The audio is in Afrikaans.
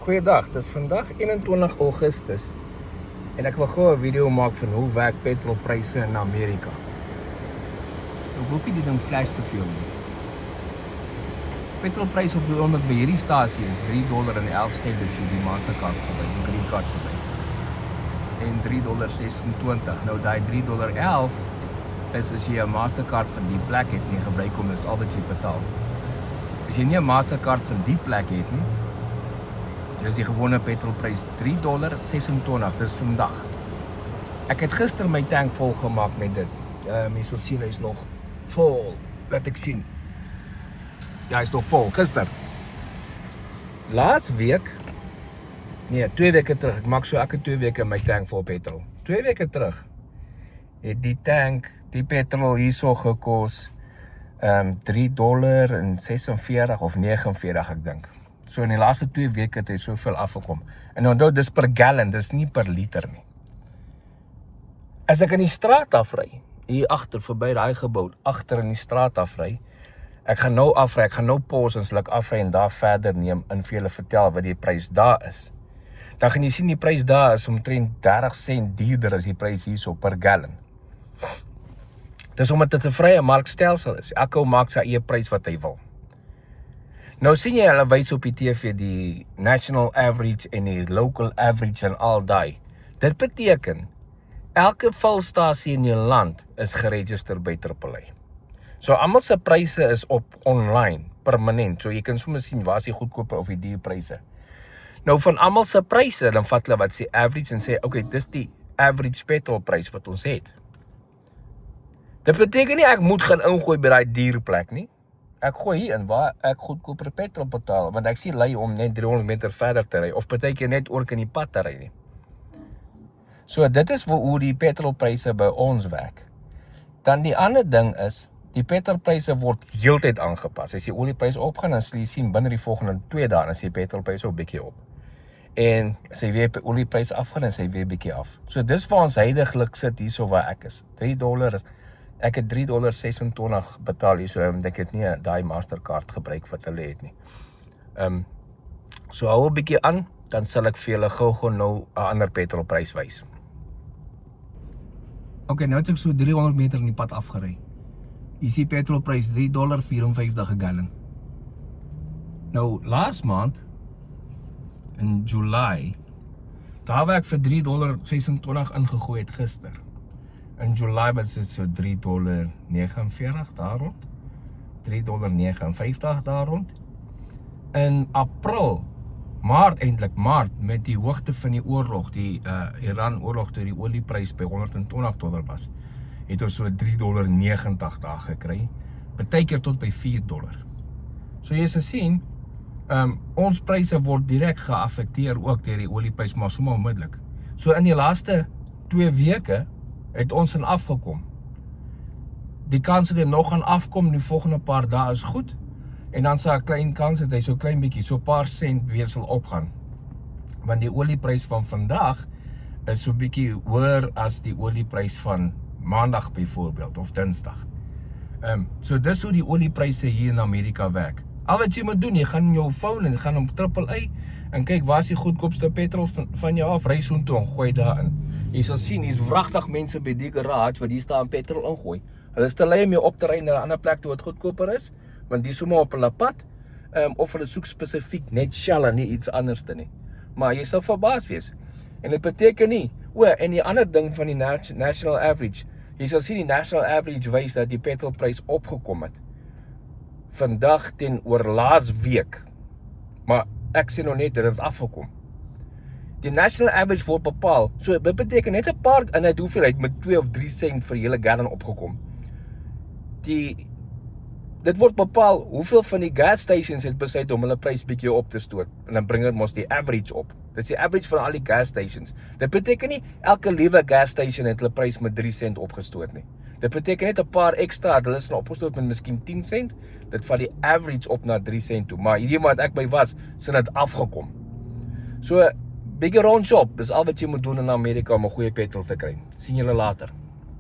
Goeiedag, dit is vandag 21 Augustus en ek wil gou 'n video maak van hoe werk petrolpryse in Amerika. Ek hoop nie die ding flash te veel nie. Petrolpryse op die oomblik by hierdie stasie is $3.11 as jy die Mastercard gebruik, die green card gebruik. En $3.26. Nou daai $3.11 is as jy 'n Mastercard van die plek het nie gebruik om, dis al wat jy betaal. As jy nie 'n Mastercard van die plek het nie, dis die gewone petrolprys $3.26, dis vandag. Ek het gister my tank vol gemaak met dit. My sal sien, hy is nog vol. Laat ek sien. Ja, hy is nog vol, gister. Laas week, nee, 2 weke terug, ek maak so elke 2 weke my tank vol petrol. 2 weke terug, het die tank, die petrol hierso gekos, $3.46 of 49, ek dink. So in die laaste 2 weke het hy soveel afgekom. En onthou, dis per gallon, dis nie per liter nie. As ek in die straat afry, hier agter, verby daai gebou, agter in die straat afry, ek gaan nou afry, ek gaan nou pause en sal ek afry en daar verder neem en vir julle vertel wat die prys daar is. Dan gaan jy sien die prys daar is omtrent 30 sent duurder as die prys hierso per gallon. Dis omdat dit 'n vrye markstelsel is. Elke ou maak sy eie prys wat hy wil. Nou sien jy hulle wys op die TV die national average en die local average en al daai. Dit beteken, elke vulstasie in die land is geregistreer by AAA. So almal se pryse is op online, permanent. So jy kan sommer sien waar is die goedkope of die duur pryse. Nou van almal se pryse, dan vat hulle wat sê average en sê, okay, dis die average petrolprys wat ons het. Dit beteken nie ek moet gaan ingooi by daai duur plek nie. Ek gooi hier in waar ek goedkoper petrol betaal, want ek sien lei om net 300 meter verder te ry, of partykeer net oor in die pad te ry nie. So dit is hoe die petrolpryse by ons werk. Dan die ander ding is, die petrolpryse word heeltyd aangepas. As die oliepryse opgaan, dan sal jy sien binne die volgende 2 dae, dan is die petrolpryse ook bietjie op. En as hy weer oliepryse afgaan, dan is hy weer bietjie af. So dis waar ons heidaglik sit hierso waar ek is. $3, ek het $3.26 betaal hierso, want ek het nie daai Mastercard gebruik wat hulle het nie. So hou 'n bietjie aan, dan sal ek vir julle gou nou 'n ander petrolprys wys. Okay, nou het ek so 300 meter in die pad afgery. Hier is die petrolprys $3.54 'n gallon. Nou, laas maand, in July, daar waar ek vir $3.26 ingegooi het gister. In July was dit so $3.49 daar rond. $3.59 daar rond. In April, Maart, met die hoogte van die oorlog, die Iran-oorlog toe die olieprys by $120 was, het ons so $3.90 daar gekry. Partykeer tot by $4. So jy sal sien, ons pryse word direk geaffekteer ook deur die olieprys, maar sommer onmiddellik. So in die laaste 2 weke het ons in afgekom. Die kans dat hy nog gaan afkom die volgende paar dae is goed. En dan sal 'n klein kans dat hy so klein bietjie, so paar sent weer sal opgaan. Want die olieprys van vandag is so bietjie hoër as die olieprys van maandag byvoorbeeld, of dinsdag. So dis hoe die oliepryse hier in Amerika werk. Al wat jy moet doen, jy gaan in jou phone en gaan op AAA en kyk waar is die goedkoopste petrol van jou af, ry soontoe en gooi daarin. Jy sal sien, hier's wragtig mense by die garage wat hier staan petrol ingooi. Hulle is te lui om jou op te ry na 'n ander plek toe wat goedkoper is, want die is sommer op hulle pad, of hulle soek spesifiek net Shell en nie iets anderste nie. Maar jy sal verbaas wees. En dit beteken nie, en die ander ding van die national average, jy sal sien die national average wys dat die petrolprys opgekom het. Vandag teenoor laas week. Maar ek sê nog net dat dit afgekom. Die national average word bepaal, so dit beteken net 'n paar in 'n hoeveelheid met 2 of 3 sent vir hele gallon opgekom. Dit word bepaal hoeveel van die gas stations het besluit om hulle prys bietjie op te stoot. En dan bring dit mos die average op. Dit is die average van al die gas stations. Dit beteken nie elke liewe gas station het hulle prys met 3 sent opgestoot nie. Dit beteken net 'n paar ekstra, hulle is nou opgestoot met miskien 10 sent. Dit vat die average op na 3 sent toe. Maar hierdie wat ek by was, sien dit afgekom. So, bigger round shop, dis al wat jy moet doen in Amerika om 'n goeie petrol te kry. Sien julle later.